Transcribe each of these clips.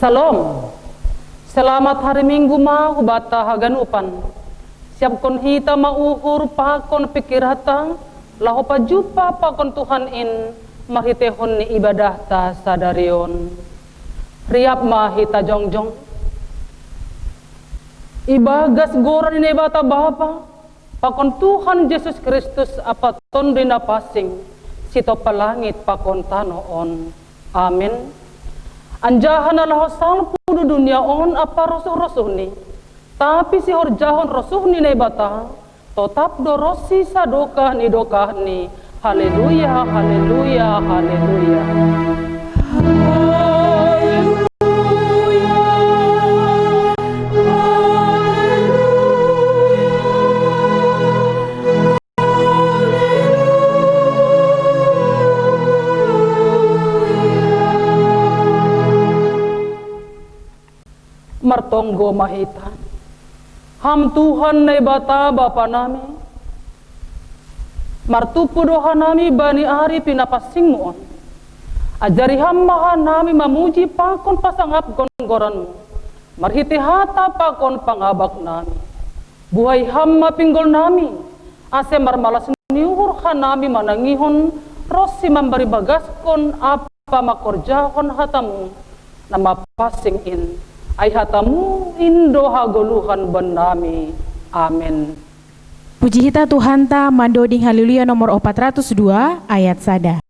Salam. Selamat hari Minggu ma hubata haganupan. Siap kon hita mauhur pakon pikir hata lahu pajupa pakon Tuhan in mahitehon ni ibadah ta sadarion. Riap ma hita jongjong. Ibagas goran ni bata bapa pakon Tuhan Yesus Kristus apaton dina pasing sito palangit pakon tanoon. Amin. Anjahan Allah salpudu dunia on apa rosuh ni. Tapi si horjahon rosuh ni nebata tetap dorosi sadokah ni. Haleluya, haleluya, haleluya. Martonggo mahita ham Tuhan na bata bapa nami martupu doha nami bani ari pinapasing moon ajari ham maha nami mamuji pakon pasangap gon-goranmu marhiti hata pakon pangabak nami buhay ham mapinggol nami ase marmalas niuhur nami manangihon rosi memberi bagaskon apa makorjahon hatamu nama pasing in ay hatamu indo hagoluhan benami. Amin. Puji hita Tuhan ta mandoding haleluya nomor 402 ayat sada.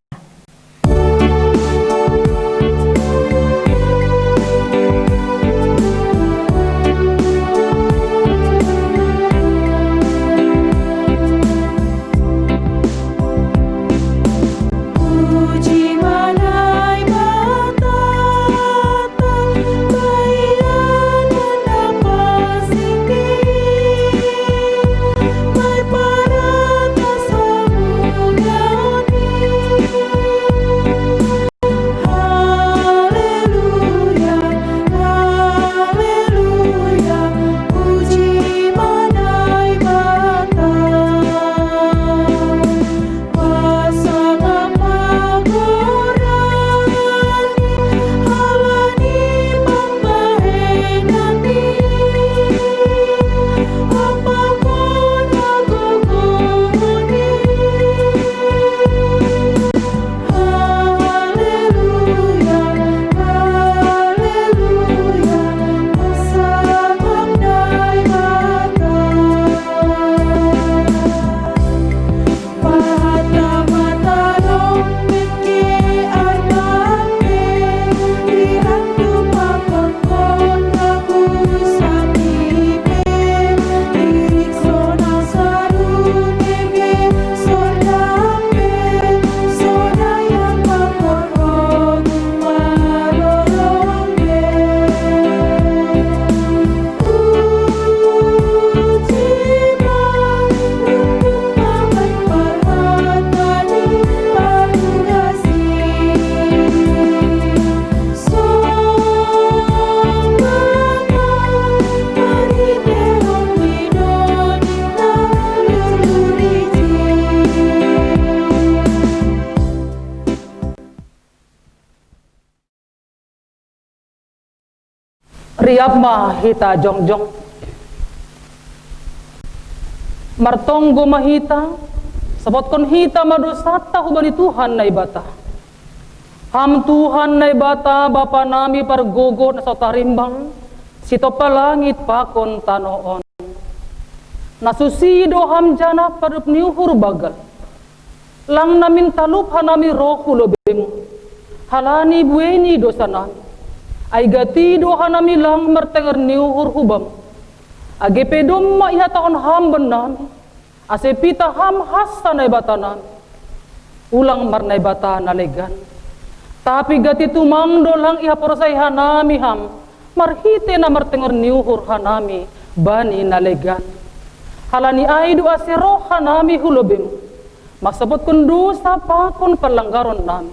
Riap ma hita jongjong martonggo mahita sabot kon hita madosata hubani Tuhan na ibata ham Tuhan na ibata bapa nami pargogo na sa tarimbang sito palangit pakon tanoon nasusido ham jana parup niuhur bagal lang namin talup hanami roh lobemu halani bueni dosa nami ay gatido hanami lang martenger niuhur hubam age pedom ma ihataon ham benami ase pita ham hasta na ibata nami ulang mar na ibata nalegan tapi gati tumangdo lang ihaporosay hanami ham marhite na martenger niuhur hanami bani nalegan halani ay do ase roh hanami hulobem masabot kundu sa pakon palanggaron nami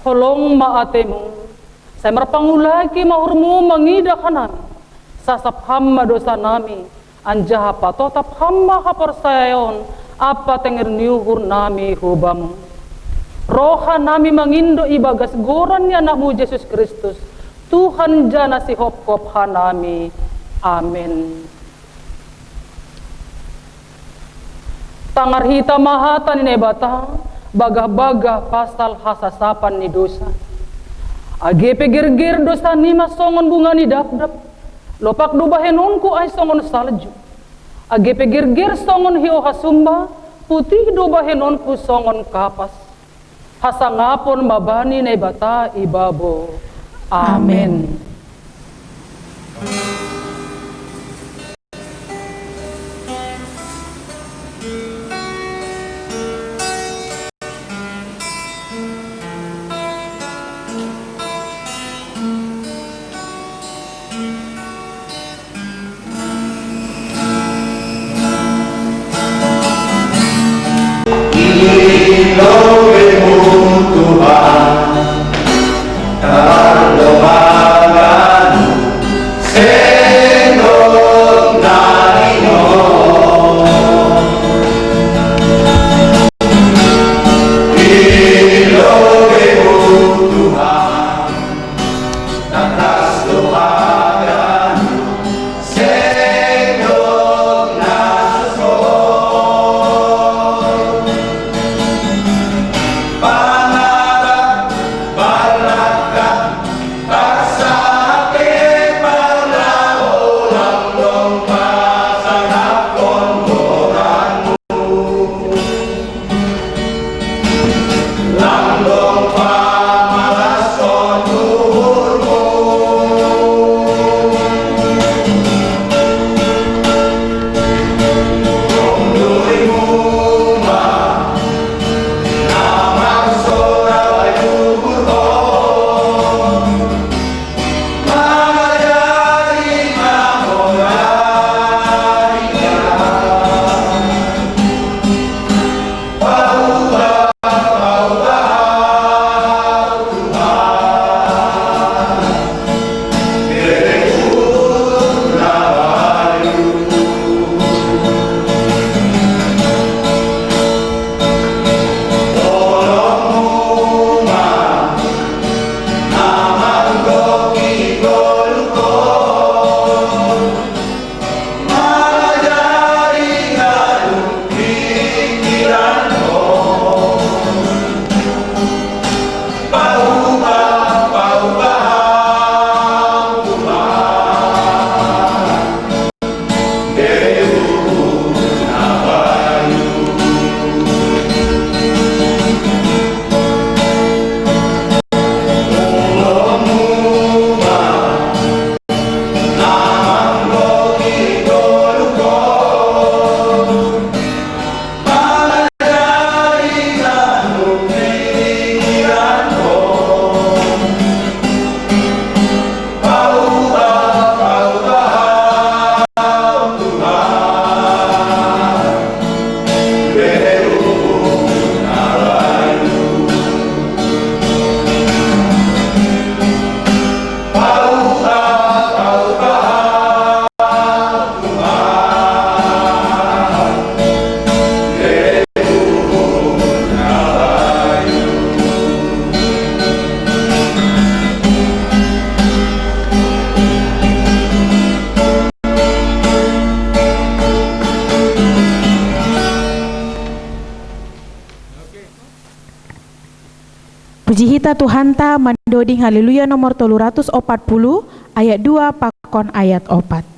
holong maatemu saya marpangulaki mahurmu mangida kanan sasap hamma dosa nami anjaha patotap hamma haporsayon apa tenger niuhur nami hubam roha nami mangindo ibagas goran ya namu Yesus Kristus Tuhan jana si hop-hop hanami. Amin. Tangar hita mahatan ni bata, baga-baga pasal hasasapan ni dosa. Age pegir-gir dosa ni masongon bunga ni dap-dap, lopak dubahenonku ay songon salju. Age pegir-gir songon hiyo hasumba, putih dubahenonku songon kapas. Hasangapon mabani ni bata ibabo. Amen. Puji hita Tuhanta mandoding haleluya nomor 340 ayat 2 pakon ayat 4. Oh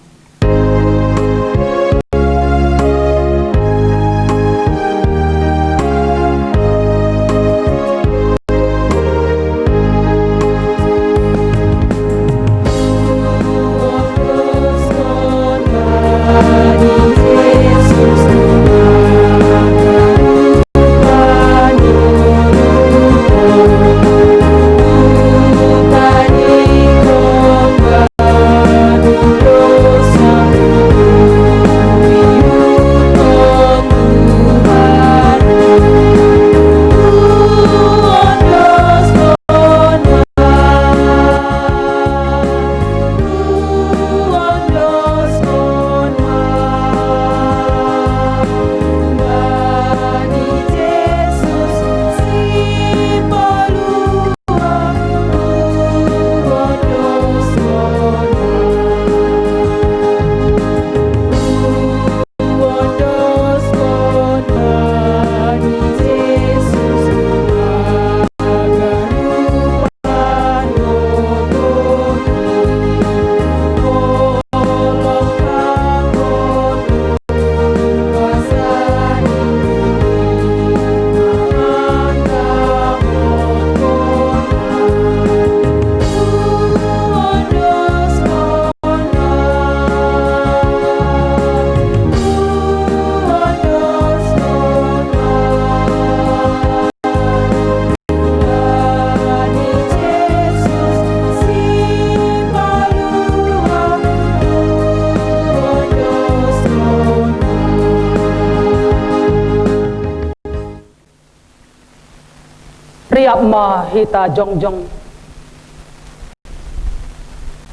riap ma hita jongjong.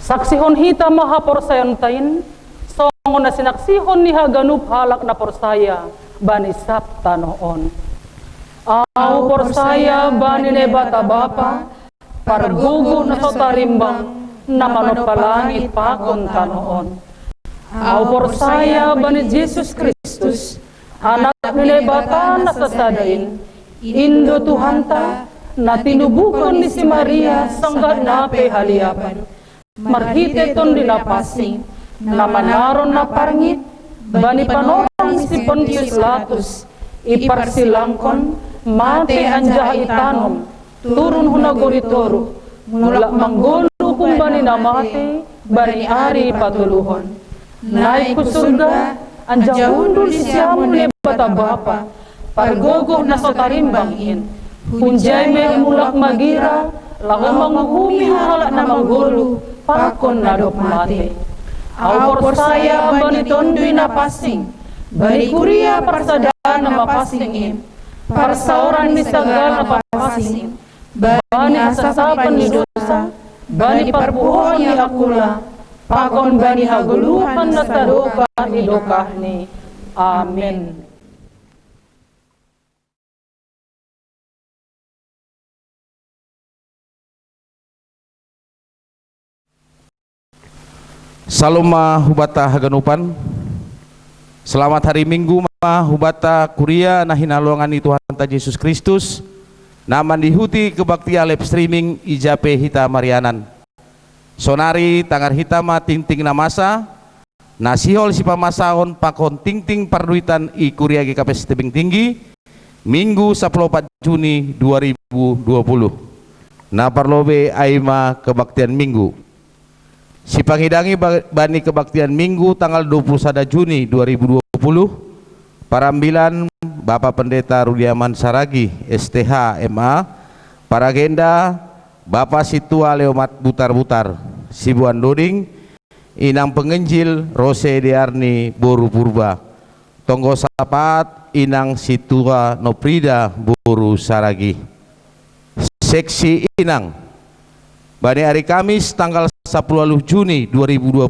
Saksihon hita maha porsayon tain, songo na sinaksihon ni haganup halak na porsaya, bani sabta noon. Au porsaya bani ne bata bapa, pargugo na sotarimbang, na manot palangit pakon tanoon. Au porsaya bani Jesus Kristus, anak ni bata na sasadain, Indo Tuhanta, na tinubukon ni si Maria sangga nape haliapan. Marhite ton dinapasing, na manaron na parngit, bani panorang si Pontius Latus, iparsilangkon, mate anja itanom, turun hunagoritoru, mula manggolo kung bani namate, bani ari patuluhon. Naik ku surga, anja undul siyamun ni bata bapa, pargogo na sotarimbangin, punjay me mulak magira, laho manguhumi halak na manggolo, pakon na dop mate. Au porsaya bani tondui na pasing, bani kuria parsadaan na mapasingin, parsauran ni sagal na papasing, bani asasapan ni dosa, bani parpuhon ni akula, pakon bani haguluhan na tadoka ni dokahni. Amen. Saloma hubata haganupan. Selamat hari Minggu ma hubata kuria na hinalongan ni Tuhan ta Yesus Kristus. Naman dihuti kebaktia live streaming ijape hita marianan. Sonari tangar hita ma ting-ting na masa. Nasihol si pamasaon pakon ting-ting parduitan i kuria GKP tebing tinggi. Minggu 14 Juni 2020. Na parlobe aima kebaktian minggu. Si panghidangi bani kebaktian minggu tanggal 21 Juni 2020 parambilan Bapak Pendeta Rudiaman Saragi STH MA, para agenda Bapak Situa Leomat Butar-Butar Sibuan Doding, Inang Pengenjil Rose Diarni Boru Purba, Tonggo Sapat Inang Situa Noprida Boru Saragi. Seksi Inang bani hari Kamis tanggal 10 Juni 2020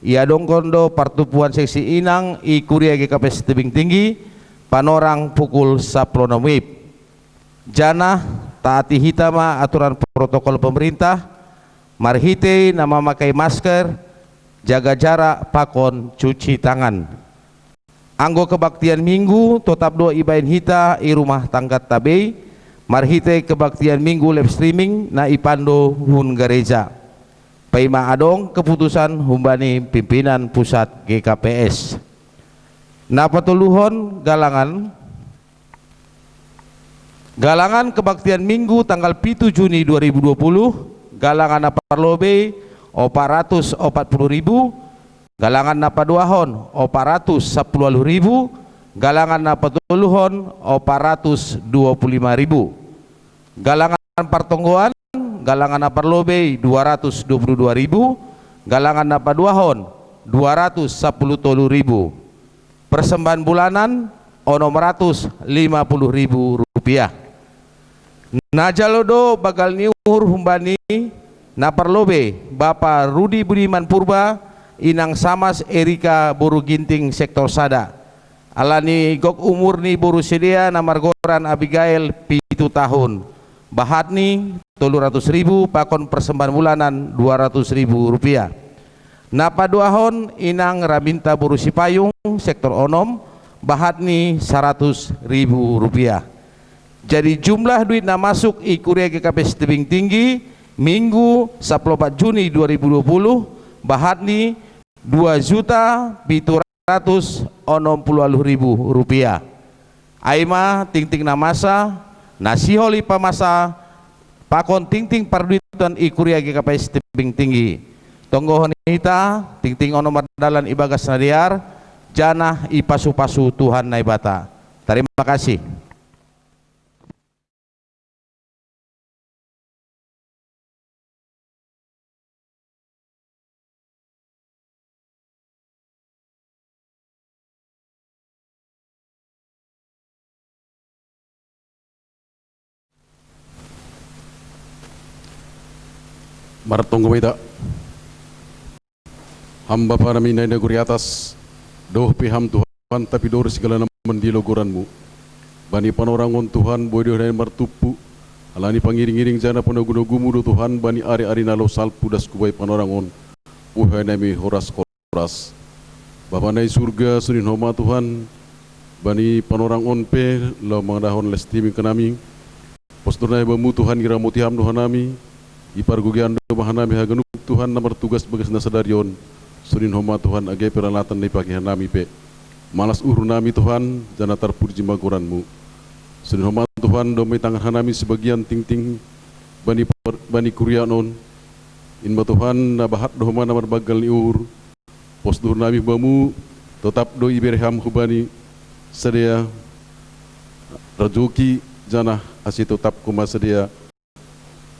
ia dongkondo partupuan seksi Inang i kuria GKP tebing tinggi panorang pukul 10 wib. Jana taati hitama aturan protokol pemerintah, marhite nama memakai masker, jaga jarak, pakon cuci tangan. Anggo kebaktian minggu tetap doa ibain hita i rumah tangga tabei, marhite kebaktian minggu live streaming na ipando hun gereja. Paima adong keputusan humbani pimpinan pusat GKPS. Na patuluhon galangan kebaktian minggu tanggal 7 Juni 2020 galangan na parlobe 440.000, galangan na paduahon 410.000, galangan na patuluhon 425.000, galangan partonggoan galangan na parlobe 222.000, galangan na paduahon 210.000, persembahan bulanan 650.000 rupiah. Najalodo bagal niuhur humbani na parlobe Bapak Rudi Budiman Purba Inang Samas Erika Boru Ginting sektor Sada, alani gok umur ni boru sedia na margoran Abigail 7 tahun, bahatni 300.000, pakon persembahan bulanan 200.000 rupiah. Napa duahon Inang Raminta Boru Sipayung sektor Onom, bahatni 100.000 rupiah. Jadi jumlah duit na masuk i kuria GKP tebing tinggi Minggu 14 Juni 2020 bahatni 2.760.000 rupiah. Aima ting-ting na masa nasiholi pamasa pakon ting-ting parduitan i kuria GKP tebing tinggi. Tonggohon hita ting-ting ono mardalan ibagas nadiar jana i pasu-pasu Tuhan naibata. Terima kasih. Martong gumita. Hamba para minay na guri atas. Doh piham Tuhan tapi dor segala naman di logoranmu. Bani panorangon Tuhan boy doh na martupu. Alani pangiring-iring jana panagunagumu do Tuhan bani ari-ari nalo salpu das kubay panorangon. Uhay nami horas koras. Bapa nai surga sunin homa Tuhan. Bani panorangon pe lo mangdahon les streaming kanami. Postur nai bamu Tuhan gira mutiham Tuhan nami. Ipar gugian do mahanami haganuk Tuhan namar tugas bagas nasadarion. Sunin homa Tuhan agai peralatan nai pakai hanami pe. Malas uru nami Tuhan jana tarpurji magoranmu. Sunin homa Tuhan domai tangan hanami sebagian ting-ting bani kurianon. Inma Tuhan nabahat do homa namar bagal ni ur. Postur nami bamu tetap do iberham hubani sedia rajoki jana asih tetap kuma sedia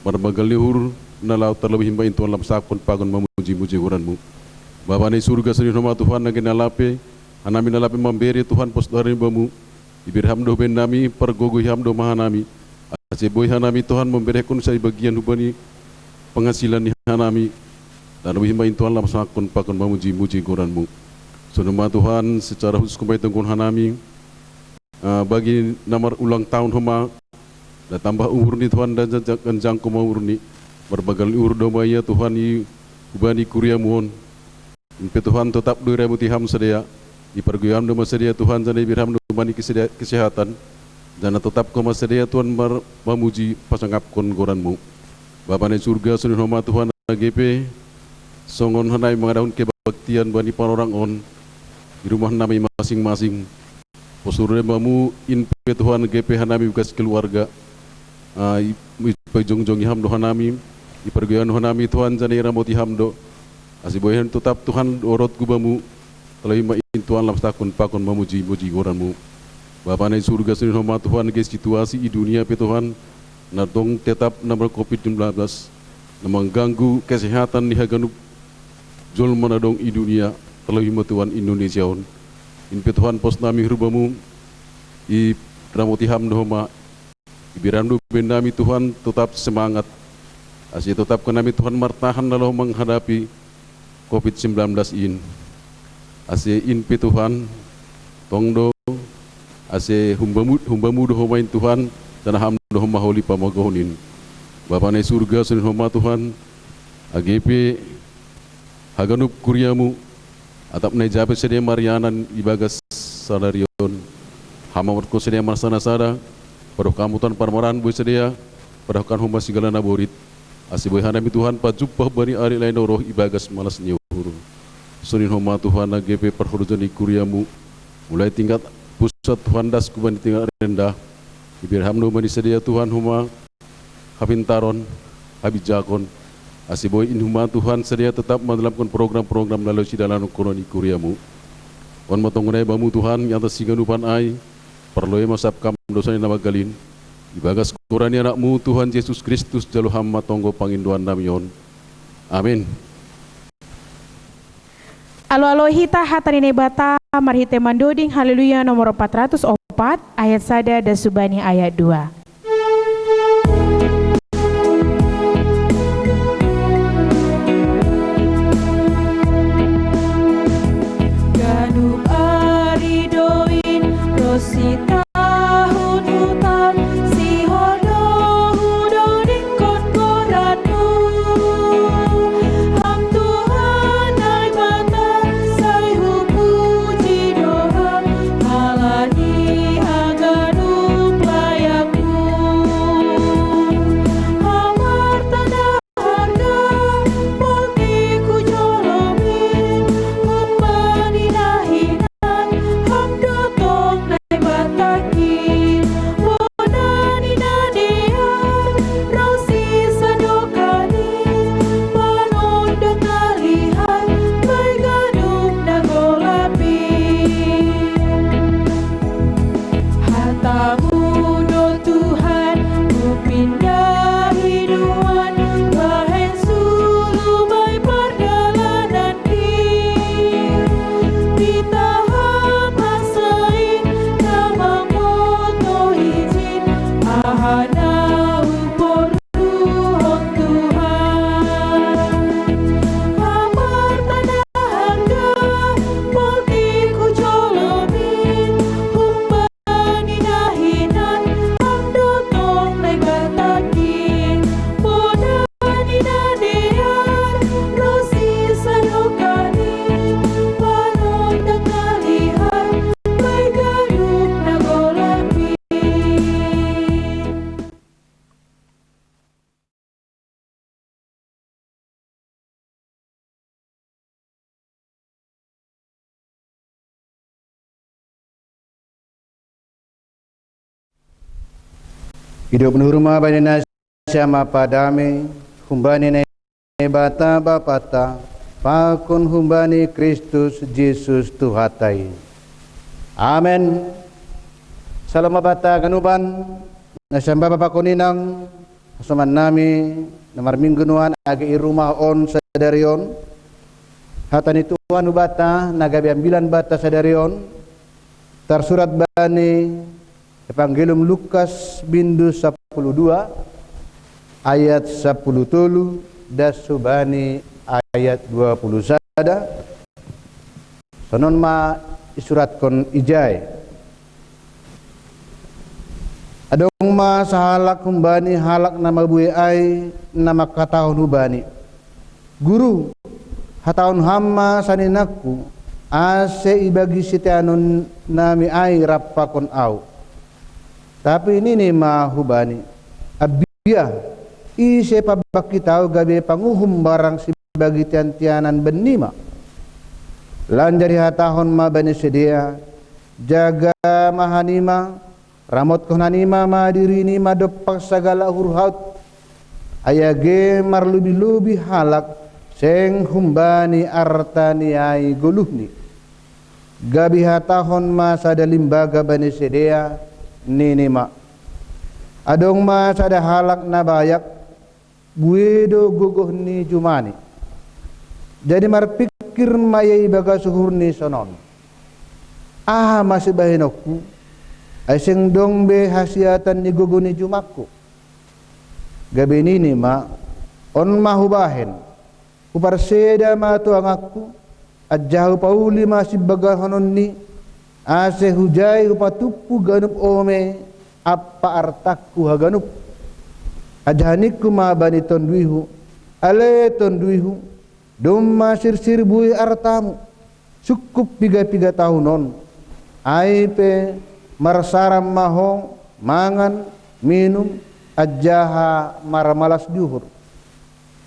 marbagal lihur nalau terlebih himba intuan lam sakon pagon memuji-muji uranmu. Bapa ni surga seni nama Tuhan nagi nalape anami nalape memberi Tuhan postur bamu ibirham do ben nami pergogo ham do mahanami asih boy hanami Tuhan memberi kun saya bagian hubani penghasilan ni hanami dan lebih himba intuan lam sakon pagon memuji-muji uranmu. Sunama Tuhan secara khusus kembali tengkun hanami bagi nomor ulang tahun homa dan tambah umur ni Tuhan dan jangkau umur ni berbagai umur domaya Tuhan i ubani kuria mohon impe Tuhan tetap doi mutiham sedia di perguyam doma sedia Tuhan jana birham domani kesehatan jana tetap koma sedia Tuhan memuji pasangap kon goranmu. Bapa ni surga sunin homa Tuhan AGP songon hanai mengadahun kebaktian bani orang on di rumah nami masing-masing. Posture bamu inpe Tuhan GP hanami bekas keluarga. Pejong-jong iham do hanami, ipergoyan hanami Tuhan jana ira moti hamdo. Asiboyan tetap Tuhan orot gubamu. Kalau ima in Tuhan lam takun pakon memuji-muji goranmu. Bapa nai surga sunin homa Tuhan ge situasi di dunia pe Tuhan nadong tetap nomor COVID-19 na mengganggu kesehatan di haganuk jol manadong di dunia. Kalau hima Tuhan Indonesia on inpe Tuhan pos nami rubamu i ramoti ham dohoma ibirandu bendami Tuhan tetap semangat asih tetap kenami Tuhan martahan dalam menghadapi COVID-19 in asih inpe Tuhan tongdo asih humbamu dohomain Tuhan dan ham dohoma holi pamagohonin. Bapa nai surga sunin homa Tuhan AGP haganup kuriamu atap nai jabe sedia marianan ibagas sadarion hamawat ko sedia marsana sada padoh kamutan parmoran boy sedia padohkan homa sigala naborit asiboy hanami Tuhan pajupah bani ari lain roh ibagas malas nyuhur sunin homa Tuhan AGP perhurjani kuriamu mulai tingkat pusat Tuhan das kubani tingkat rendah ibirham do bani sedia Tuhan homa kapintaron habijakon asiboy inhuma Tuhan sedia tetap mendalamkan program-program lalu dalam koroni kuriamu. On matongunai bamu Tuhan yang atas siganupan ai perloe masap kam dosanya nama galin. Ibagas kurani anakmu Tuhan Yesus Kristus jalu hamma tonggo panginduan namion. Amin. Alo hita hatanine bata marhite mandoding haleluya nomor 404 ayat sada dan subani ayat 2. Sita hunutan si hodo hudoding kon goratu ham Tuhan ai bata sai hupuji doa halani aganup layaku Hidup nurma bani nasyama padame humbani nebata bapata pakun humbani Kristus Yesus Tuhatai. Amen. Salam bata ganuban nasyamba bapakuninang asuman nami namar minggunuan agi irumah on sadarion hatani Tuhan ubata nagabi ambilan bata sadarion tersurat bani Evangelium Lukas bindu 12 ayat 10 dasubani ayat 20 sada sonon ma isurat kon ijai adong ma sahalak humbani halak nama buai ai nama katahun hubani guru hatahun hamma saninaku ase ibagi sitianon nami ai rappakon au tapi ini nih ma hubani abia ise pabaki tau gabe panguhum barang si bagi tian-tianan benima lanjari hatahon ma bani sedia jaga mahanima ramot konanima ma dirini ma dopak segala hurhaut ayage marlubi-lubi halak seng humbani artani ai guluhni gabi hatahon ma sada limbaga bani sedia nini ma adong ma sada halak na bayak buedo guguh ni jumani jadi marpikir mayai baga suhur ni sonon masih bahinoku asing dong be hasiatan ni guguh ni jumaku gabi nini ma on mahubahen upar seda ma tuang aku ajahu pauli masih baga honon ni ase hujai upatupu ganup ome apa artaku haganup ajaniku ma bani tonduihu ale tonduihu domma sir bui artamu cukup 3 tahunon aipe marsaram maho mangan minum ajaha maramalas duhur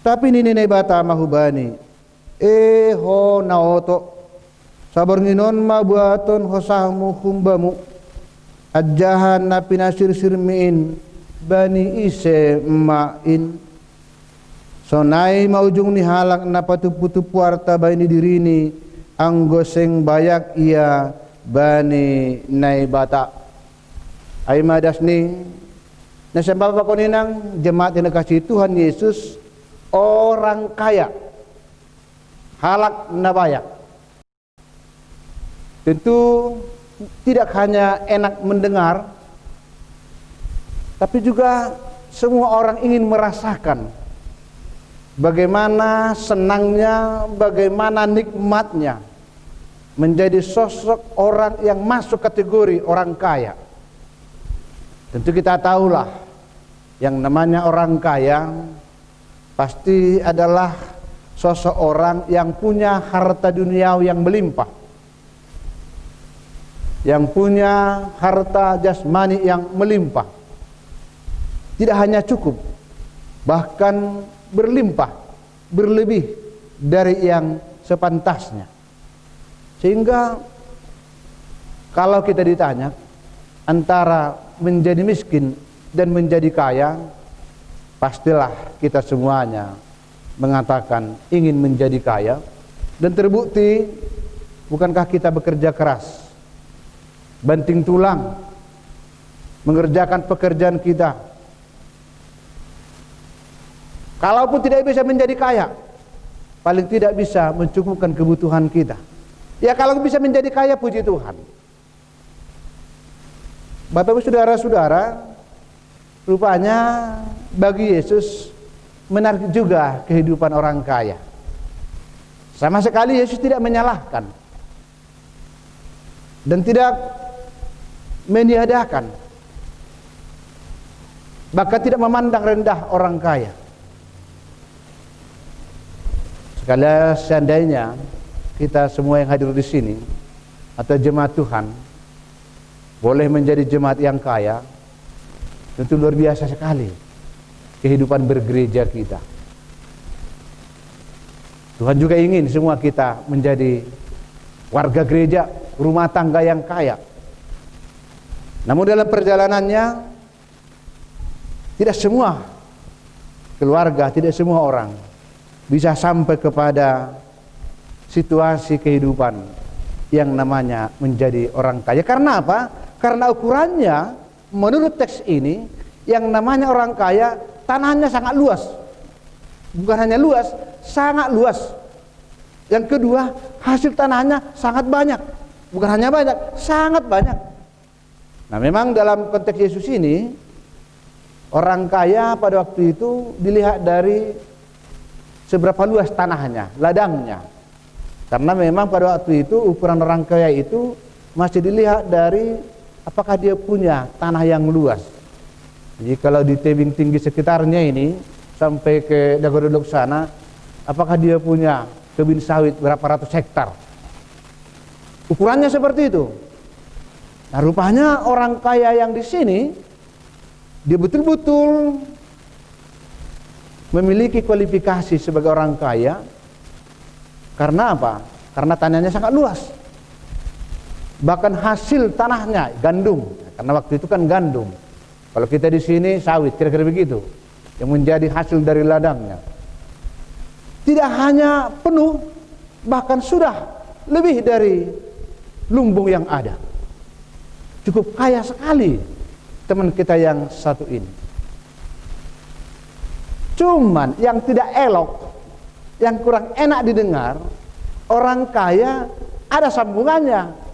tapi nini bata mahubani ho naoto sabar nginon ma buaton hosahmu humbamu ajahan na pinasir-sir miin bani ise main sonai maujung ni halak na patupu-tupu arta bani dirini ang goseng bayak ia bani nai bata ay madas ni nasamba pa ko ninang jemaat yang kasih Tuhan Yesus orang kaya halak na bayak. Tentu tidak hanya enak mendengar, tapi juga semua orang ingin merasakan bagaimana senangnya, bagaimana nikmatnya menjadi sosok orang yang masuk kategori orang kaya. Tentu kita tahulah yang namanya orang kaya pasti adalah sosok orang yang punya harta duniawi yang melimpah, yang punya harta jasmani yang melimpah, tidak hanya cukup, bahkan berlimpah, berlebih dari yang sepantasnya. Sehingga kalau kita ditanya antara menjadi miskin dan menjadi kaya, pastilah kita semuanya mengatakan ingin menjadi kaya. Dan terbukti, bukankah kita bekerja keras, banting tulang, mengerjakan pekerjaan kita. Kalaupun tidak bisa menjadi kaya, paling tidak bisa mencukupkan kebutuhan kita. Ya kalau bisa menjadi kaya, puji Tuhan. Bapak Ibu saudara-saudara, rupanya bagi Yesus menarik juga kehidupan orang kaya. Sama sekali Yesus tidak menyalahkan dan tidak meniadakan, bahkan tidak memandang rendah orang kaya. Sekali seandainya kita semua yang hadir di sini atau jemaat Tuhan boleh menjadi jemaat yang kaya, tentu luar biasa sekali kehidupan bergereja kita. Tuhan juga ingin semua kita menjadi warga gereja, rumah tangga yang kaya. Namun dalam perjalanannya Tidak semua keluarga, tidak semua orang bisa sampai kepada situasi kehidupan yang namanya menjadi orang kaya. Karena apa? Karena ukurannya menurut teks ini, yang namanya orang kaya tanahnya sangat luas. Bukan hanya luas, sangat luas. Yang kedua, hasil tanahnya sangat banyak. Bukan hanya banyak, sangat banyak. Nah, memang dalam konteks Yesus ini, orang kaya pada waktu itu dilihat dari seberapa luas tanahnya, ladangnya. Karena memang pada waktu itu ukuran orang kaya itu masih dilihat dari apakah dia punya tanah yang luas. Jadi kalau di tebing tinggi sekitarnya ini sampai ke Dagodolok sana, apakah dia punya kebun sawit berapa ratus hektar? Ukurannya seperti itu. Nah, rupanya orang kaya yang di sini dia betul-betul memiliki kualifikasi sebagai orang kaya. Karena apa? Karena tanahnya sangat luas. Bahkan hasil tanahnya gandum, karena waktu itu kan gandum. Kalau kita di sini sawit, kira-kira begitu, yang menjadi hasil dari ladangnya. Tidak hanya penuh, bahkan sudah lebih dari lumbung yang ada. Cukup kaya sekali teman kita yang satu ini. Cuman yang tidak elok, yang kurang enak didengar, orang kaya ada sambungannya.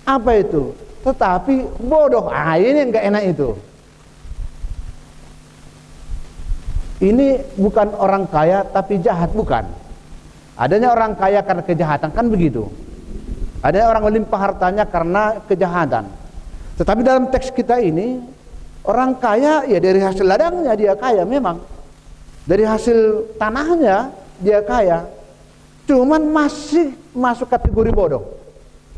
Apa itu? Tetapi bodoh. Ini yang gak enak itu. Ini bukan orang kaya tapi jahat, bukan. Adanya orang kaya karena kejahatan, kan begitu. Ada orang melimpah hartanya karena kejahatan. Tetapi dalam teks kita ini, orang kaya ya dari hasil ladangnya dia kaya memang. Dari hasil tanahnya dia kaya. Cuman masih masuk kategori bodoh.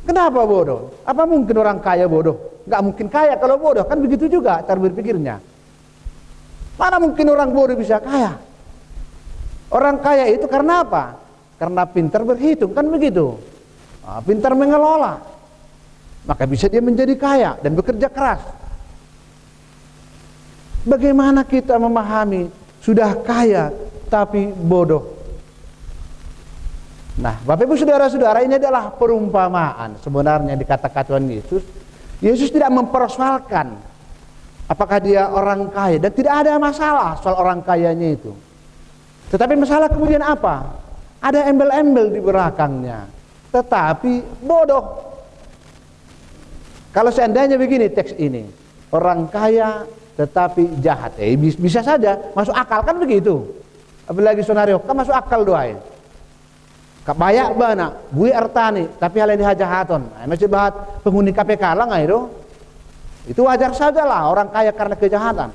Kenapa bodoh? Apa mungkin orang kaya bodoh? Gak mungkin kaya kalau bodoh, kan begitu juga cara berpikirnya. Mana mungkin orang bodoh bisa kaya? Orang kaya itu karena apa? Karena pintar berhitung, kan begitu. Nah, pintar mengelola. Maka bisa dia menjadi kaya dan bekerja keras. Bagaimana kita memahami sudah kaya tapi bodoh? Nah, Bapak Ibu saudara-saudara, ini adalah perumpamaan sebenarnya dikatakan Tuhan Yesus. Yesus tidak mempersoalkan apakah dia orang kaya, dan tidak ada masalah soal orang kayanya itu. Tetapi masalah kemudian apa? Ada embel-embel di belakangnya. Tetapi bodoh. Kalau seandainya begini teks ini, orang kaya tetapi jahat, bisa saja masuk akal, kan begitu. Apalagi sonario, kan masuk akal doain. Kabayak bana, bui artani, tapi hal ini hajahaton. Masih bahat penghuni KPK lah nggak itu? Itu wajar saja lah orang kaya karena kejahatan.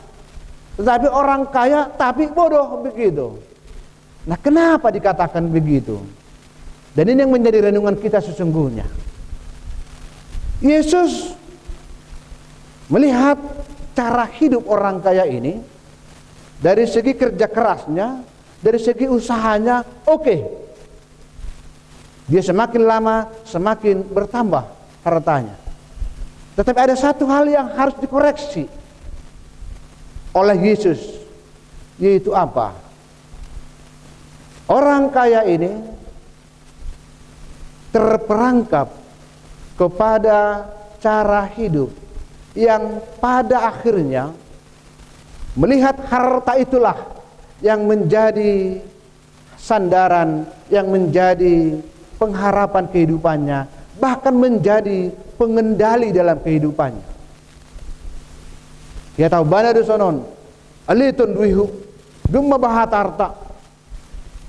Tetapi orang kaya tapi bodoh, begitu. Nah, kenapa dikatakan begitu? Dan ini yang menjadi renungan kita sesungguhnya. Yesus melihat cara hidup orang kaya ini dari segi kerja kerasnya, dari segi usahanya, oke. Dia semakin lama semakin bertambah hartanya. Tetapi ada satu hal yang harus dikoreksi oleh Yesus, yaitu apa? Orang kaya ini terperangkap kepada cara hidup yang pada akhirnya melihat harta itulah yang menjadi sandaran, yang menjadi pengharapan kehidupannya, bahkan menjadi pengendali dalam kehidupannya. Dia tahu bana dosonon, alitun duihu, dumma bahat harta,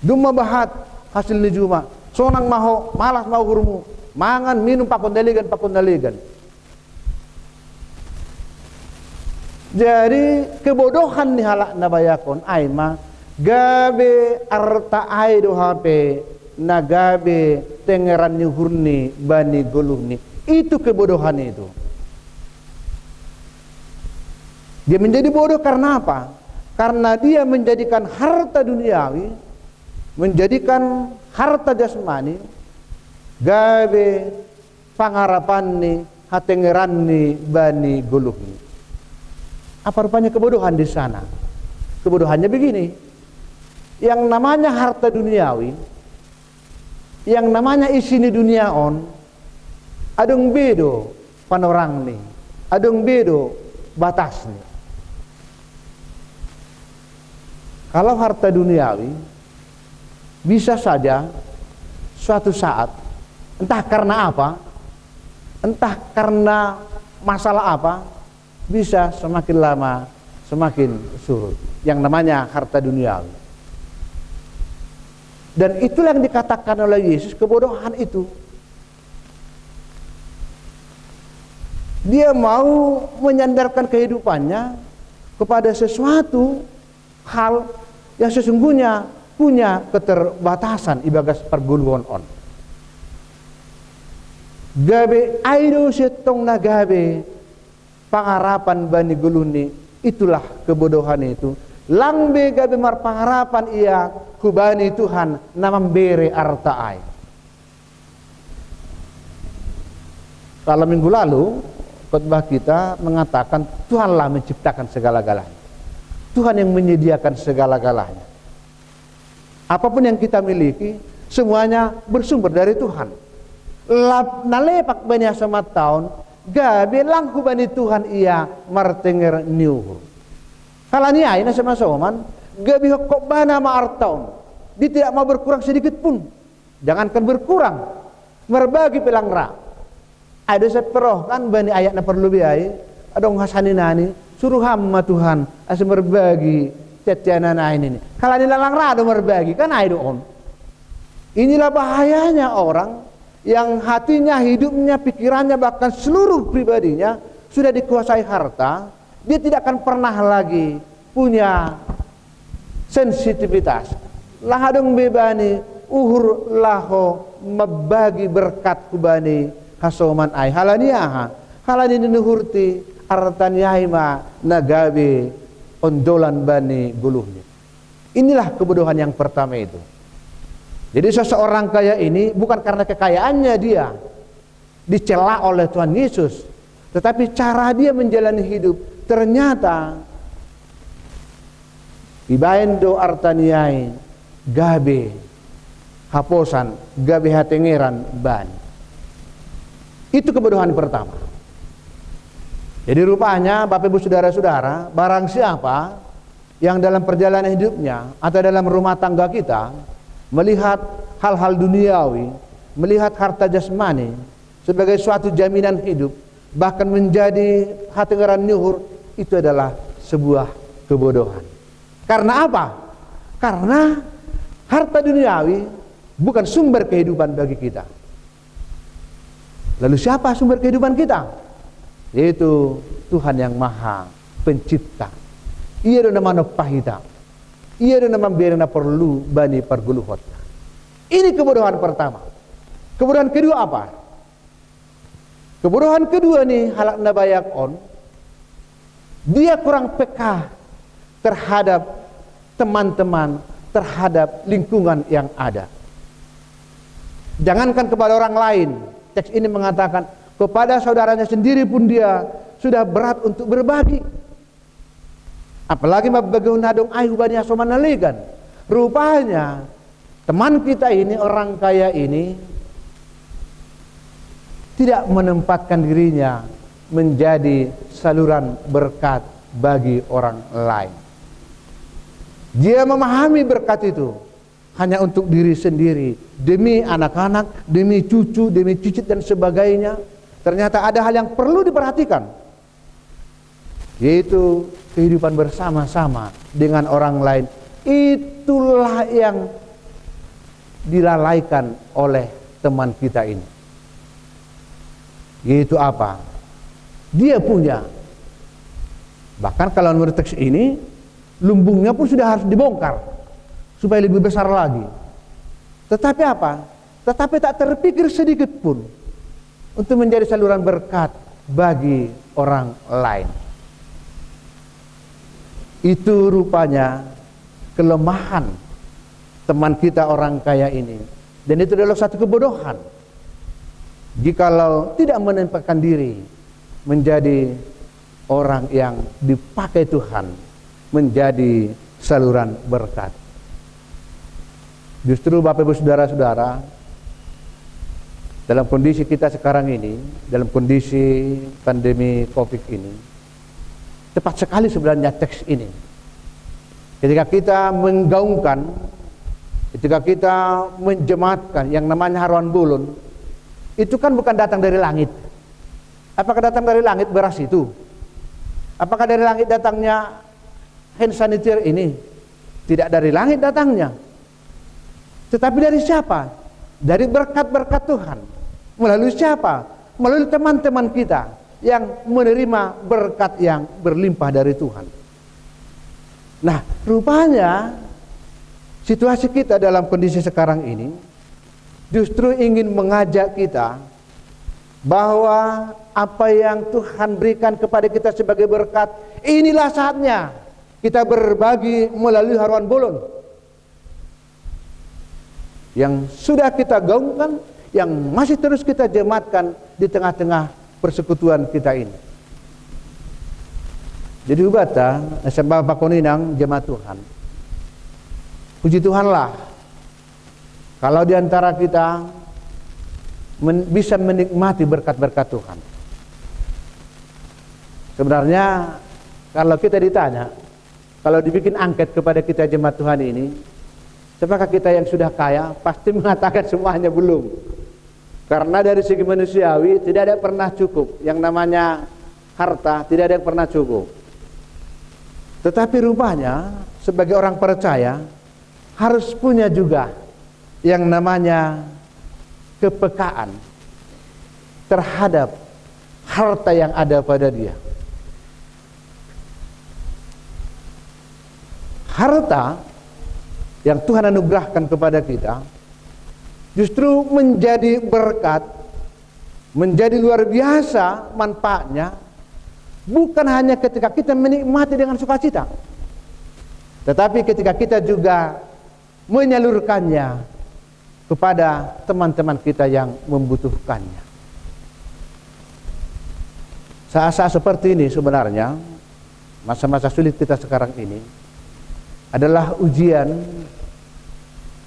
dumma bahat hasil nijuma, sonang maho, malas mau hurmu, mangan minum pakondaligan. Jadi kebodohan ni halak nabayakon aima gabe arta aido hape nagabe tengeran ni hurni bani goluhni, itu kebodohan itu. Dia menjadi bodoh karena apa? Karena dia menjadikan harta duniawi, menjadikan harta jasmani gabe pangarapan ni hatengeran ni bani goluhni. Apa rupanya kebodohan di sana? Kebodohannya begini, yang namanya harta duniawi, yang namanya isi ni dunia on, adong bedo panorang ni, adong bedo batas ni. Kalau harta duniawi, bisa saja suatu saat, entah karena apa, entah karena masalah apa, bisa semakin lama semakin surut. Yang namanya harta duniawi. Dan itulah yang dikatakan oleh Yesus, kebodohan itu. Dia mau menyandarkan kehidupannya kepada sesuatu hal yang sesungguhnya punya keterbatasan ibagas perguluan on. Gabe aido setong na gabe pangarapan bani guluni, itulah kebodohan itu. Langbe gabe mar pangarapan ia kubani Tuhan namambere artaai. Kalau minggu lalu khotbah kita mengatakan Tuhanlah menciptakan segala-galanya. Tuhan yang menyediakan segala-galanya. Apapun yang kita miliki, semuanya bersumber dari Tuhan. Nalepak bani asamat tahun, gabe langku bani Tuhan ia martenger niuhur. Kalani ay na sama soman, gabe hokok bana maartaun. Dia tidak mau berkurang sedikit pun. Jangankan berkurang, berbagi pelang ra. Ada seperoh kan bani ayat na perlu biaya, adong hasaninani, suruh hamba Tuhan asa berbagi cetianan ini. Kalau nilalang rado berbagi kan aido on. Inilah bahayanya orang yang hatinya, hidupnya, pikirannya, bahkan seluruh pribadinya sudah dikuasai harta. Dia tidak akan pernah lagi punya sensitivitas. Lahadong bebani uhur laho membagi berkat kubani hasoman ai halaniaha halani nuhurti artan yaima nagabe ondolan bani guluhnya. Inilah kebodohan yang pertama itu. Jadi seseorang kaya ini bukan karena kekayaannya dia dicela oleh Tuhan Yesus, tetapi cara dia menjalani hidup ternyata ibaendo artaniai gabe haposan gabe hatengeran bani. Itu kebodohan pertama. Jadi rupanya Bapak Ibu Saudara-saudara, barang siapa yang dalam perjalanan hidupnya atau dalam rumah tangga kita melihat hal-hal duniawi, melihat harta jasmani sebagai suatu jaminan hidup, bahkan menjadi hatengeran nyuhur, itu adalah sebuah kebodohan. Karena apa? Karena harta duniawi bukan sumber kehidupan bagi kita. Lalu siapa sumber kehidupan kita? Yaitu Tuhan yang Maha Pencipta. Ia do nama pahita. Ia do nama berena perlu bani perguluhot. Ini kebodohan pertama. Kebodohan kedua apa? Kebodohan kedua nih halak nabayak on. Dia kurang peka terhadap teman-teman, terhadap lingkungan yang ada. Jangankan kepada orang lain. Teks ini mengatakan kepada saudaranya sendiri pun dia sudah berat untuk berbagi. Apalagi mabagaun hadong ayu bani asoman naligan. Rupanya teman kita ini, orang kaya ini tidak menempatkan dirinya menjadi saluran berkat bagi orang lain. Dia memahami berkat itu hanya untuk diri sendiri, demi anak-anak, demi cucu, demi cicit dan sebagainya. Ternyata ada hal yang perlu diperhatikan, yaitu kehidupan bersama-sama dengan orang lain. Itulah yang dilalaikan oleh teman kita ini. Yaitu apa? Dia punya, bahkan kalau menurut teks ini, lumbungnya pun sudah harus dibongkar supaya lebih besar lagi. Tetapi apa? Tetapi tak terpikir sedikit pun untuk menjadi saluran berkat bagi orang lain. Itu rupanya kelemahan teman kita orang kaya ini. Dan itu adalah satu kebodohan. Jikalau tidak menempatkan diri menjadi orang yang dipakai Tuhan menjadi saluran berkat. Justru Bapak Ibu Saudara-saudara, dalam kondisi kita sekarang ini, dalam kondisi pandemi Covid ini, tepat sekali sebenarnya teks ini. Ketika kita menggaungkan, ketika kita menjemaatkan yang namanya haruan bulun, itu kan bukan datang dari langit. Apakah datang dari langit beras itu? Apakah dari langit datangnya hand sanitizer ini? Tidak dari langit datangnya. Tetapi dari siapa? Dari berkat-berkat Tuhan. Melalui siapa? Melalui teman-teman kita yang menerima berkat yang berlimpah dari Tuhan. Nah, rupanya situasi kita dalam kondisi sekarang ini justru ingin mengajak kita bahwa apa yang Tuhan berikan kepada kita sebagai berkat, inilah saatnya kita berbagi melalui haruan bulun yang sudah kita gaungkan, yang masih terus kita jemaatkan di tengah-tengah persekutuan kita ini. Jadi hubata sembah pakoninang jemaat Tuhan, puji Tuhanlah kalau di antara kita bisa menikmati berkat-berkat Tuhan. Sebenarnya kalau kita ditanya, kalau dibikin angket kepada kita jemaat Tuhan ini, apakah kita yang sudah kaya? Pasti mengatakan semuanya belum. Karena dari segi manusiawi tidak ada yang pernah cukup. Yang namanya harta tidak ada yang pernah cukup. Tetapi rupanya sebagai orang percaya harus punya juga yang namanya kepekaan terhadap harta yang ada pada dia. Harta yang Tuhan anugerahkan kepada kita justru menjadi berkat, menjadi luar biasa manfaatnya, bukan hanya ketika kita menikmati dengan sukacita, tetapi ketika kita juga menyalurkannya kepada teman-teman kita yang membutuhkannya. Saat-saat seperti ini sebenarnya, masa-masa sulit kita sekarang ini adalah ujian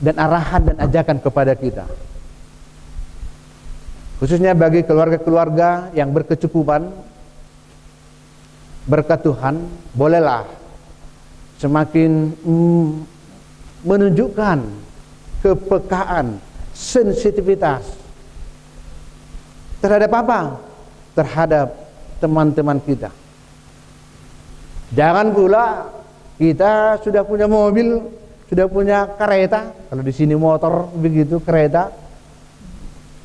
dan arahan dan ajakan kepada kita, khususnya bagi keluarga-keluarga yang berkecukupan berkat Tuhan. Bolehlah semakin menunjukkan kepekaan, sensitivitas terhadap apa? Terhadap teman-teman kita. Jangan pula kita sudah punya mobil, sudah punya kereta, kalau di sini motor begitu, kereta,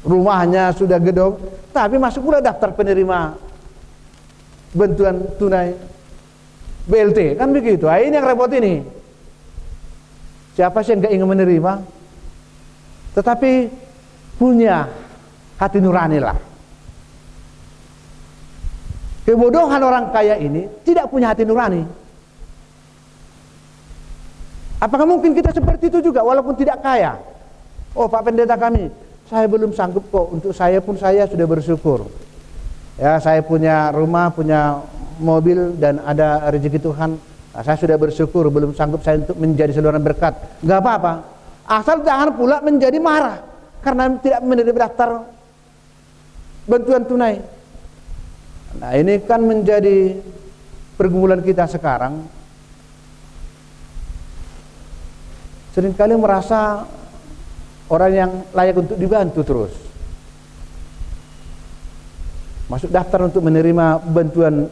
rumahnya sudah gedung, tapi masuk pula daftar penerima bantuan tunai BLT, kan begitu. Ini yang repot ini. Siapa sih yang gak ingin menerima? Tetapi punya hati nurani lah. Kebodohan orang kaya ini tidak punya hati nurani. Apakah mungkin kita seperti itu juga walaupun tidak kaya? Oh Pak Pendeta kami, saya belum sanggup kok, untuk saya pun saya sudah bersyukur. Ya, saya punya rumah, punya mobil dan ada rezeki Tuhan. Nah, saya sudah bersyukur, belum sanggup saya untuk menjadi saluran berkat. Gak apa-apa. Asal jangan pula menjadi marah karena tidak menerima daftar bantuan tunai. Nah, ini kan menjadi pergumulan kita sekarang. Seringkali merasa orang yang layak untuk dibantu terus. Masuk daftar untuk menerima bantuan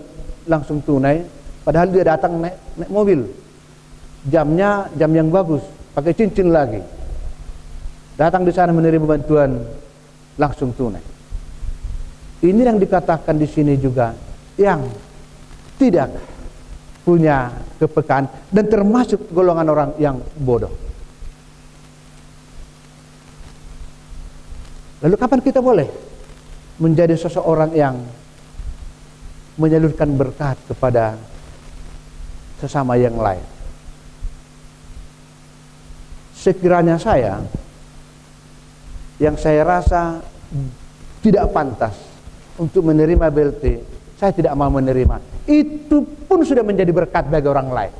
langsung tunai, padahal dia datang naik mobil. Jamnya jam yang bagus, pakai cincin lagi. Datang di sana menerima bantuan langsung tunai. Ini yang dikatakan di sini juga yang tidak punya kepekaan dan termasuk golongan orang yang bodoh. Lalu kapan kita boleh menjadi seseorang yang menyalurkan berkat kepada sesama yang lain? Sekiranya yang saya rasa tidak pantas untuk menerima BLT saya tidak mau menerima. Itu pun sudah menjadi berkat bagi orang lain.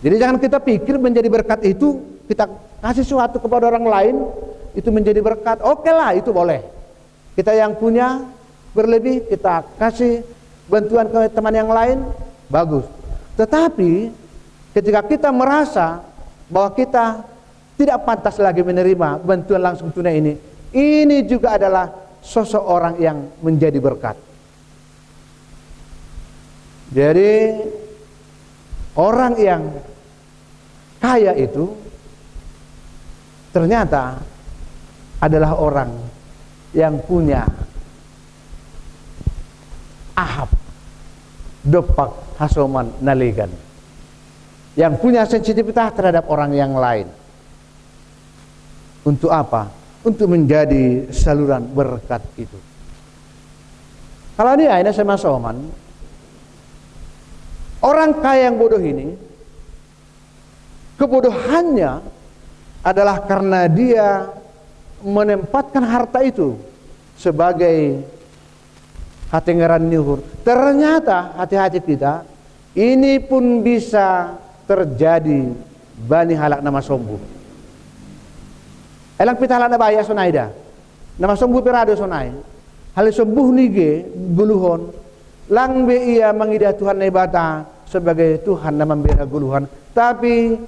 Jadi jangan kita pikir menjadi berkat itu kita kasih sesuatu kepada orang lain itu menjadi berkat. Oke lah, itu boleh. Kita yang punya berlebih kita kasih bantuan ke teman yang lain, bagus. Tetapi ketika kita merasa bahwa kita tidak pantas lagi menerima bantuan langsung tunai ini juga adalah sosok orang yang menjadi berkat. Jadi orang yang kaya itu ternyata adalah orang yang punya ahab, dopak, hasoman, naligan, yang punya sensitivitas terhadap orang yang lain. Untuk apa? Untuk menjadi saluran berkat itu. Kalau dia ini sama soman, orang kaya yang bodoh ini, kebodohannya adalah karena dia menempatkan harta itu sebagai hatengeran nyuhur. Ternyata hati-hati kita ini pun bisa terjadi bani halak nama sombu. Elang pita halak na baya sonaida. Nama sombu pirado sonai. Hal sembuh nige guluhon. Lang be ia mengidah Tuhan nebata sebagai Tuhan nama membela guluhan. Tapi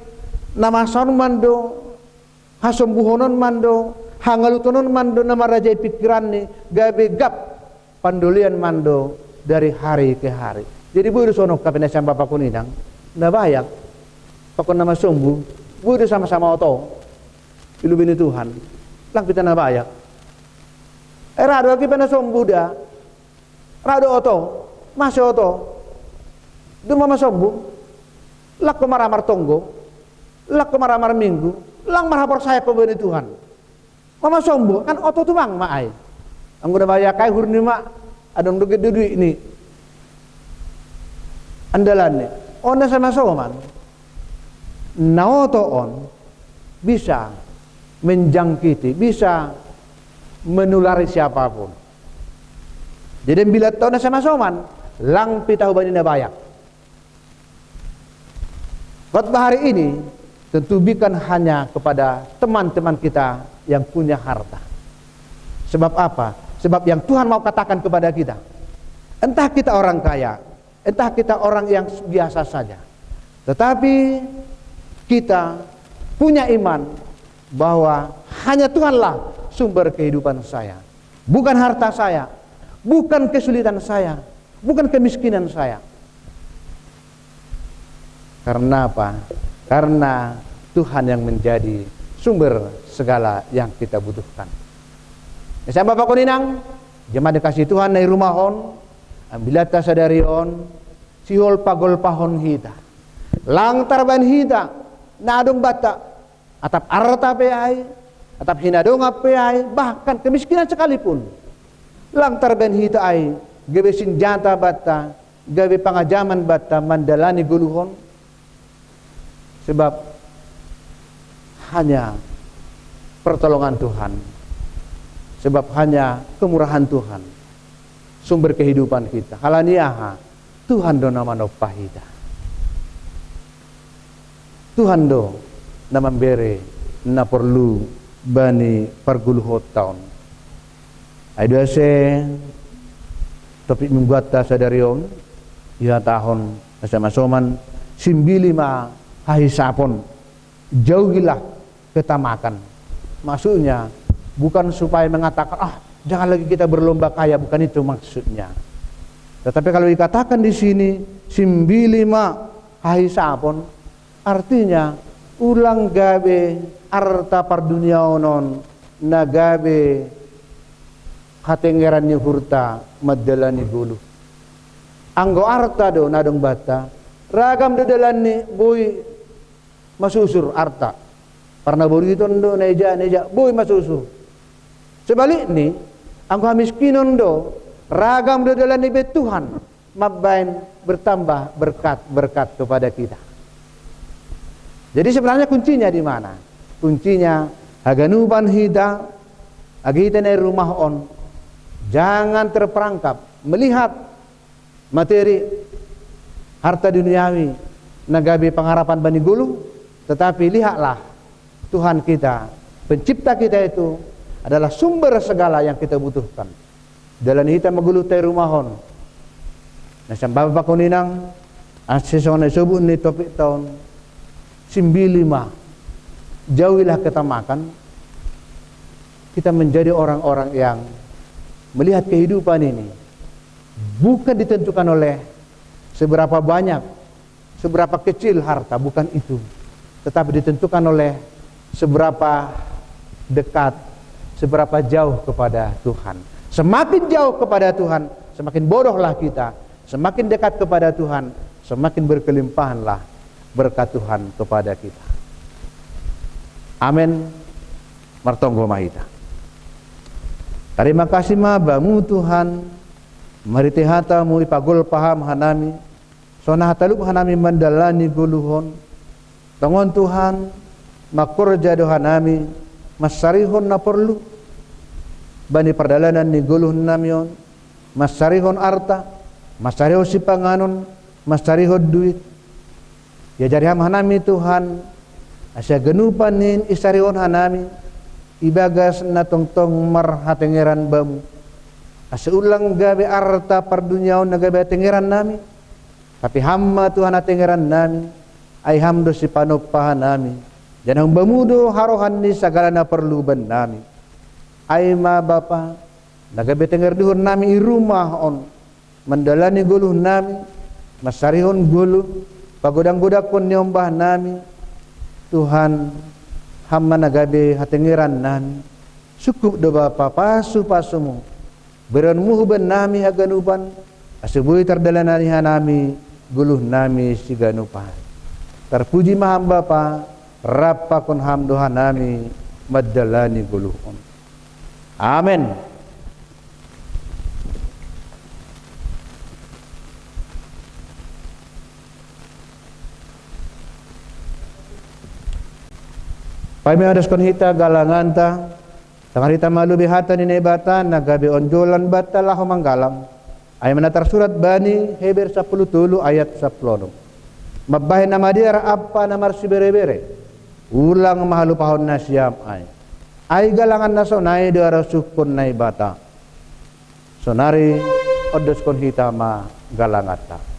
nama son mando hasembuhonon mando hangalutonon mando nama raja pikiran ni gabe gap pandulian mando dari hari ke hari. Jadi buru sono kapina samba pakuninang na bayak pakon nama sombu buru sama-sama oto ilubini Tuhan lang pita na bayak rado aki pena sombu da rado oto masih oto duma masombu lak maramar tonggo lak maramar minggu lang marhapor saya pembeni Tuhan mama sombu kan oto tu bang maai anggo bayak kai hurni ma adong doge dudu ini andalan ni ona sama soman naoto on bisa menjangkiti, bisa menulari siapapun. Jadi bila tahu sama soman lang pitahu bani nabayak. Khotbah hari ini tentu bukan hanya kepada teman-teman kita yang punya harta. Sebab apa? Sebab yang Tuhan mau katakan kepada kita, entah kita orang kaya, entah kita orang yang biasa saja, tetapi kita punya iman bahwa hanya Tuhanlah sumber kehidupan saya, bukan harta saya, bukan kesulitan saya, bukan kemiskinan saya. Karena apa? Karena Tuhan yang menjadi sumber segala yang kita butuhkan. Saya Bapak Kuninang, jemaat dikasih Tuhan dari rumahon, ambilata sadarion, sihol pagol pahon hita, lang tarban hita, nadong bata, atap arta peai, atap hinadonga peai, bahkan kemiskinan sekalipun, lang tarban hita ai, gawe senjata bata, gawe pangajaman bata, mandalani guluhon, sebab hanya pertolongan Tuhan, sebab hanya kemurahan Tuhan sumber kehidupan kita. Halaniaha Tuhan do nama nopahida, Tuhan do nama bere na perlu bani parguluhot taon. Aido se topik membuat sadarion ya tahun sama soman simbilima hahisapon jauhilah ketamakan. Maksudnya bukan supaya mengatakan jangan lagi kita berlomba kaya, bukan itu maksudnya. Tetapi kalau dikatakan di sini simbilima hahisapon, artinya ulang gabe arta parduniaonon na gabe hatengeran ni hurta madalani gulu. Anggo arta do nadong bata ragam dadalan ni boy masusur arta. Parna buriton do neja boy masusur. Sebalik ni anggo miskinon do ragam dadalan ni Tuhan mabain bertambah berkat kepada kita. Jadi sebenarnya kuncinya di mana? Kuncinya haganuban hida agita na rumah on. Jangan terperangkap melihat materi, harta duniawi, nagabi pengharapan bani gulu, tetapi lihatlah Tuhan kita, pencipta kita itu adalah sumber segala yang kita butuhkan. Dalam kita magulu tayo rumahon. Nasang baba kuninang asesong na subu ni topik tahun 95. Jauhilah ketamakan. Kita menjadi orang-orang yang melihat kehidupan ini bukan ditentukan oleh seberapa banyak, seberapa kecil harta, bukan itu. Tetapi ditentukan oleh seberapa dekat, seberapa jauh kepada Tuhan. Semakin jauh kepada Tuhan, semakin bodohlah kita. Semakin dekat kepada Tuhan, semakin berkelimpahanlah berkat Tuhan kepada kita. Amin. Martonggo mahita. Terima kasih mabamu Tuhan. Mari tehatamu ipagul paham hanami. Sona hatalup hanami mendalani guluhon. Tangon Tuhan makurja dohanami masarihon na perlu. Bani perdalanan ni guluhon namion. Masarihon arta, masarihon si panganon, masarihon duit. Ya jari hanami Tuhan. Asya genupan nin isarihon hanami. Ibagas na tongtong marhatengeran bamu. Asa ulang gabe arta pardunyaon na gabe atengeran nami. Tapi hamma Tuhan atengeran nami. Ay hamdo si panopahan nami. Dan ang bamudo harohan ni sagala na perluban nami. Ay ma Bapa, nagabe tenger duhon nami irumah on. Mendalani guluh nami. Masarihon guluh. Pagodang-godak pun nyombah nami. Tuhan hamma nagabe hatengeran nami. Sukup do Bapa pasu-pasumu. Beron muhuban nami haganuban. Asubui terdalanani hanami guluh nami si ganupan. Terpuji maham Bapa, rapa kun ham doha nami madalani guluhon. Amin. Pamiadas kon hita galanganta, tangarita malubi hata ni nebata nagabi onjolan bata lahu manggalam. Ay manatar surat Bani Heber 10 ayat 10. Mabahin nama dia apa namar si bere-bere. Ulang mahalupahon na siyam ay. Ay galangan na sonay doara sukun na ibata. Sonari odos kon hita ma galangata.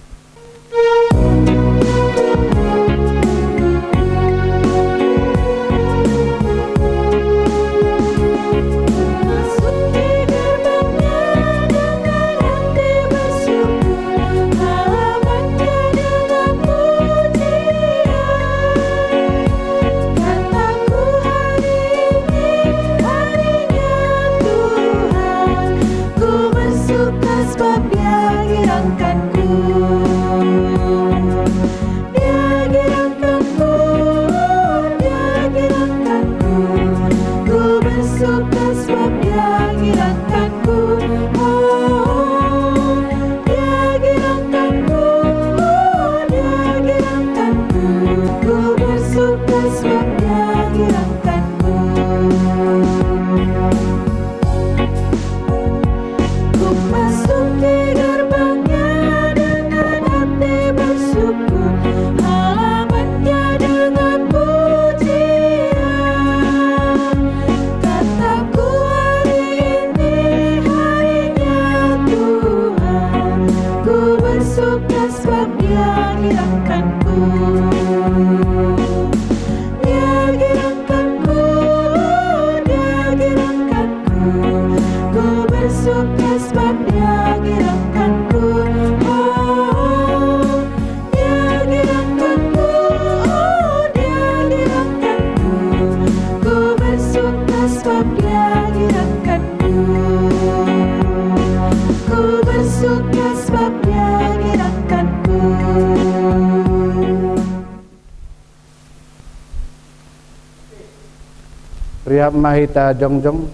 Sebab dia girangkanku. Riap mahita jongjong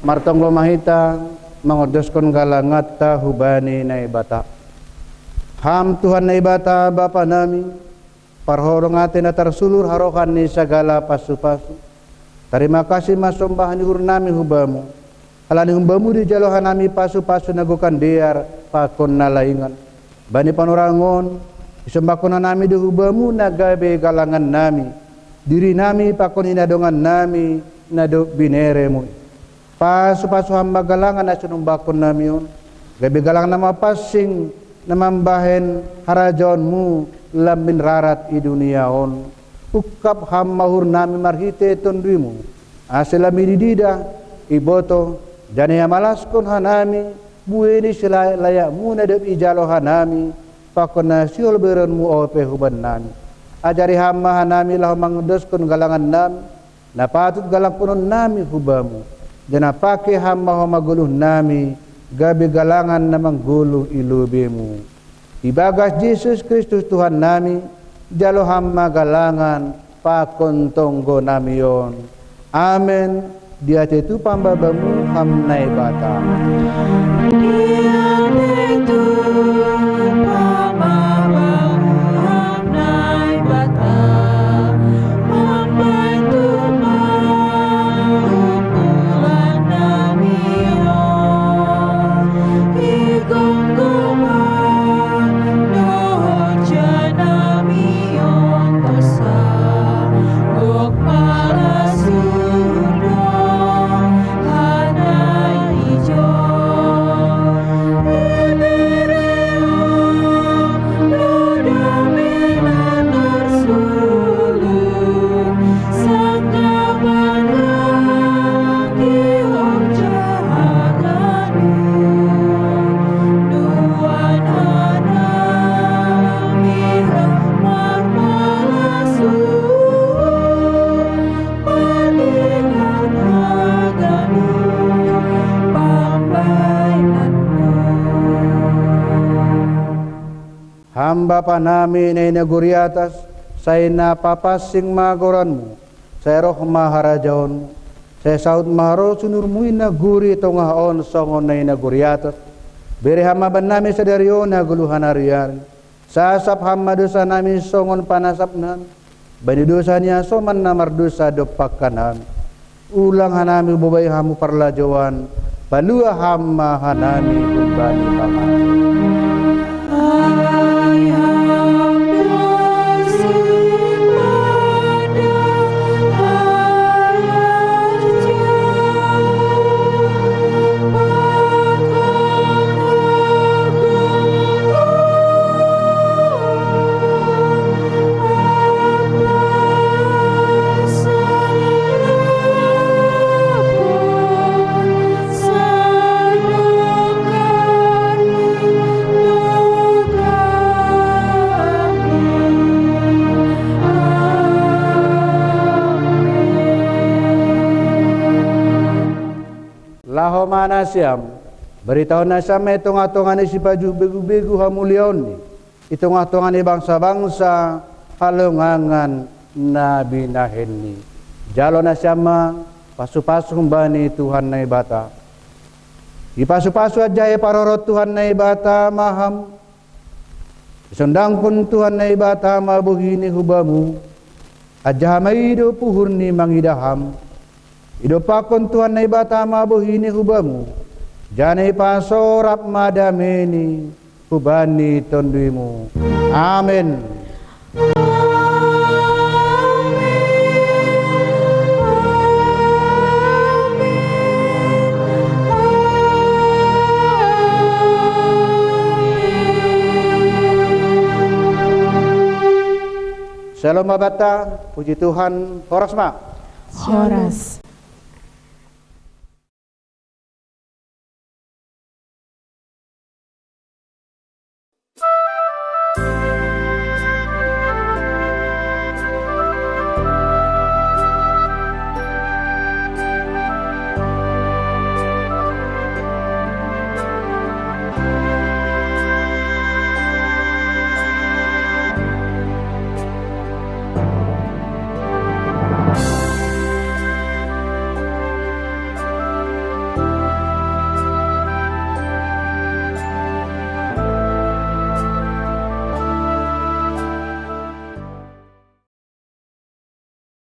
martonglo mahita mangodoskon galangata hubani na ibata. Ham Tuhan na ibata Bapa nami parhorong atin na tarsulur harokan ni sagala pasu-pasu. Terima kasih masombahan ihur nami hubamu Alani humbamu di jalo hanami pasu-pasu nagukan dear pakon nalaingan. Bani panorangon isembakon nami di humbamu nagabe galangan nami. Diri nami pakon inadongan nami nado bineremu. Pasu-pasu hamba galangan asunong bakon nami on. Gabe galangan nama pasing namambahen harajonmu lamin rarat i dunia on. Ukap hammahur nami marhite tondrimu. Aselami didida iboto dan yang malaskon hanami bueni sila layak muna dep ijalo hanami pakona siol berenmu ope huban nami ajari hama hanami lah mangdeskon galangan nami na patut galang punon nami hubamu dan apake hama homaguluh nami gabi galangan namang guluh ilubemu ibagas Yesus Kristus Tuhan nami jalo hama galangan pakon tonggo namion amen. Dia itu pambabamu hamnai bata. Dia itu pambabamu hamnai bata. Membantu maupulan namion. Igonggoman doja namion tosa. Gok malasu. Hamba panami na inaguri atas saya napapasing magoranmu saya roh maharajaon saya saud maharo sunurmu inaguri tongaon songon na inaguri atas beri hamba banami sadarion na guluhan harian sasap hamba dosa nami songon panasap nan bani dosa niya soman namar dosa dopakanan ulang hanami bubay hamu parlajawan balua hamba hanami kumbani paman. Laho mana siam beritahu nasam itung-atungan si baju begu-begu hamulion ni itung-atungan bangsa-bangsa halungangan nabi nahenni jalo nasama pasu-pasu bani Tuhan na ibata ipasu-pasu aja parorot Tuhan na ibata maham isundang pun Tuhan na ibata mabuhini hubamu aja maido puhurni mangidaham idopakon Tuhan na ibata mabuhini hubamu janai pasorap madameni hubani tonduimu amin. Shalom abata, puji Tuhan, horas ma. Horas.